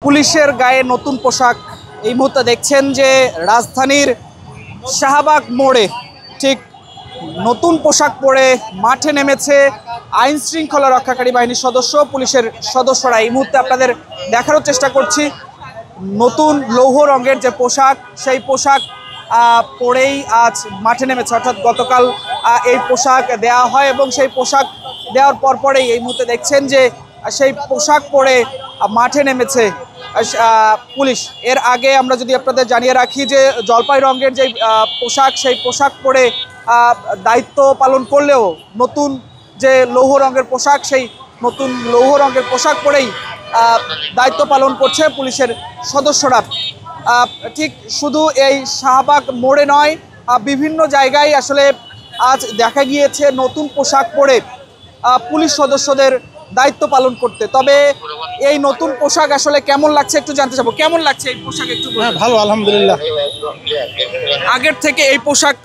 পুলিশের গায়ে নতুন পোশাক এই মুহূর্তে দেখছেন যে রাজধানীর শাহবাগ মোড়ে ঠিক নতুন পোশাক পরে মাঠে নেমেছে আইন শৃঙ্খলা রক্ষাকারী বাহিনীর সদস্য পুলিশের সদস্যরা। এই মুহূর্তে আপনাদের দেখানোর চেষ্টা করছি নতুন লৌহ রঙের যে পোশাক সেই পোশাক পরেই আজ মাঠে নেমেছে, অর্থাৎ গতকাল এই পোশাক দেওয়া হয় এবং সেই পোশাক দেওয়ার পরেই এই মুহূর্তে দেখছেন যে সেই পোশাক পরে মাঠে নেমেছে পুলিশ। এর আগে আমরা যদি আপনাদের জানিয়ে রাখি যে জলপাই রঙের যে পোশাক সেই পোশাক পরে দায়িত্ব পালন করলেও নতুন যে লৌহ রঙের পোশাক সেই নতুন লৌহ রঙের পোশাক পরেই দায়িত্ব পালন করছে পুলিশের সদস্যরা। ঠিক শুধু এই শাহবাগ মোড়ে নয়, বিভিন্ন জায়গায় আসলে আজ দেখা গিয়েছে নতুন পোশাক পরে পুলিশ সদস্যদের দায়িত্ব পালন করতে। তবে এই নতুন পোশাক আসলে কেমন লাগছে একটু জানতে চাবো। কেমন লাগছে এই পোশাক একটু? ভালো, আলহামদুলিল্লাহ। আগের থেকে এই পোশাক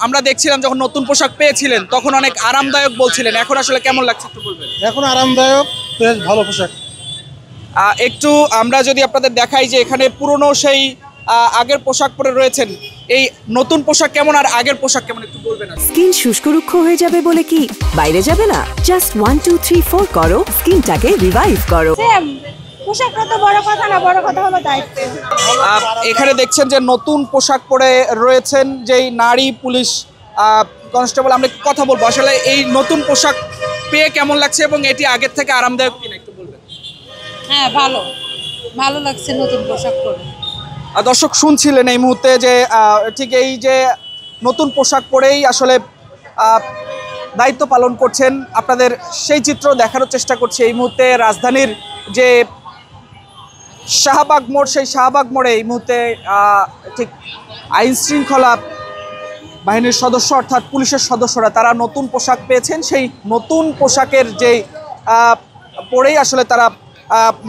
আমরা দেখছিলাম যখন নতুন পোশাক পেয়েছিলেন তখন অনেক আরামদায়ক বলছিলেন, এখন আসলে কেমন লাগছে একটু বলবেন? এখন আরামদায়ক, বেশ ভালো পোশাক। একটু আমরা যদি আপনাদের দেখাই যে এখানে পুরনো সেই আগের পোশাক পরে রয়েছেন, এই নতুন পোশাক কেমন আর আগের পোশাক কেমন একটু বলবেন? স্কিন শুষ্ক রুক্ষ হয়ে যাবে বলে কি বাইরে যাবে না? জাস্ট 1 2 3 4 করো, স্কিনটাকে রিভাইভ করো। পোশাকটা তো বড় কথা না, বড় কথা হলো দায়িত্ব। এখানে দেখছেন যে নতুন পোশাক পরে রয়েছেন যেই নারী পুলিশ কনস্টেবল। আমরা কথা বলবো আসলে এই নতুন পোশাক পেয়ে কেমন লাগছে এবং এটি আগের থেকে আরামদায়ক কিনা একটু বলবেন? হ্যাঁ, ভালো ভালো লাগছে নতুন পোশাক পরে। দর্শক শুনছিলেন এই মুহূর্তে যে ঠিক এই যে নতুন পোশাক পরেই আসলে দায়িত্ব পালন করছেন, আপনাদের সেই চিত্র দেখানোর চেষ্টা করছি। এই মুহূর্তে রাজধানীর যে শাহবাগ মোড় সেই শাহবাগ মোড়ে এই মুহূর্তে ঠিক আইন শৃঙ্খলা বাহিনীর সদস্য অর্থাৎ পুলিশের সদস্যরা তারা নতুন পোশাক পেয়েছেন, সেই নতুন পোশাকের যে পরেই আসলে তারা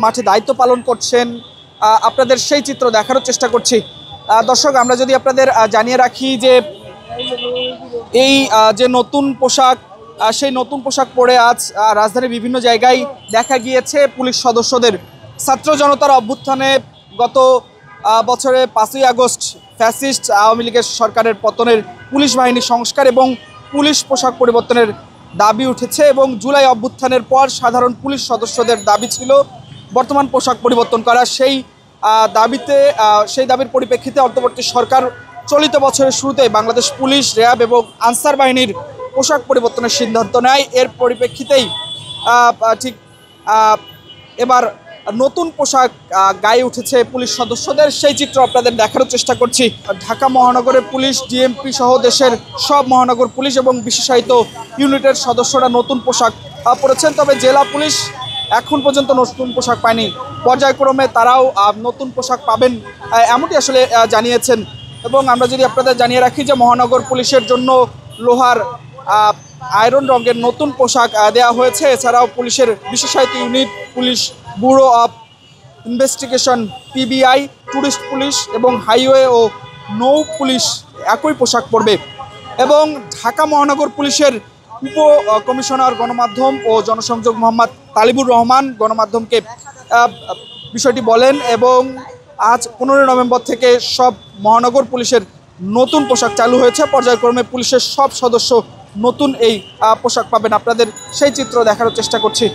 মাঠে দায়িত্ব পালন করছেন। আপনাদের সেই চিত্র দেখানোর চেষ্টা করছি। দর্শক আমরা যদি আপনাদের জানিয়ে রাখি যে এই যে নতুন পোশাক সেই নতুন পোশাক পরে আজ রাজধানীর বিভিন্ন জায়গায় দেখা গিয়েছে পুলিশ সদস্যদের। ছাত্র জনতার অভ্যুত্থানে গত বছরে 5ই আগস্ট ফ্যাসিস্ট আওয়ামী লীগের সরকারের পতনের পুলিশ বাহিনীর সংস্কার এবং পুলিশ পোশাক পরিবর্তনের দাবি উঠেছে এবং জুলাই অভ্যুত্থানের পর সাধারণ পুলিশ সদস্যদের দাবি ছিল বর্তমান পোশাক পরিবর্তন করা। সেই দাবির পরিপ্রেক্ষিতে অন্তর্বর্তী সরকার চলিত বছরের শুরুতে বাংলাদেশ পুলিশ, র্যাব এবং আনসার বাহিনীর পোশাক পরিবর্তনের সিদ্ধান্ত নেয়। এর পরিপ্রেক্ষিতেই ঠিক এবার নতুন পোশাক গায়ে উঠেছে পুলিশ সদস্যদের, সেই চিত্র আপনাদের দেখানোর চেষ্টা করছি। ঢাকা মহানগরের পুলিশ, ডিএমপি সহ দেশের সব মহানগর পুলিশ এবং বিশেষায়িত ইউনিটের সদস্যরা নতুন পোশাক পরেছেন। তবে জেলা পুলিশ এখন পর্যন্ত নতুন পোশাক পায়নি, পর্যায়ক্রমে তারাও নতুন পোশাক পাবেন এমনটি আসলে জানিয়েছেন। এবং আমরা যদি আপনাদের জানিয়ে রাখি যে মহানগর পুলিশের জন্য লোহার আয়রন রঙের নতুন পোশাক দেওয়া হয়েছে। এছাড়াও পুলিশের বিশেষায়িত unit, police bureau of investigation PBI, tourist police এবং হাইওয়ে ও নৌ পুলিশ একই পোশাক পরবে। এবং ঢাকা মহানগর পুলিশের উপ কমিশনার গণমাধ্যম ও জনসংযোগ মোহাম্মদ তালিবুর রহমান গণমাধ্যমকে বিষয়টি বলেন এবং আজ 15 নভেম্বর থেকে সব মহানগর পুলিশের নতুন পোশাক চালু হয়েছে। পর্যায়ক্রমে পুলিশের সব সদস্য নতুন এই পোশাক পাবেন। আপনাদের সেই চিত্র দেখানোর চেষ্টা করছি।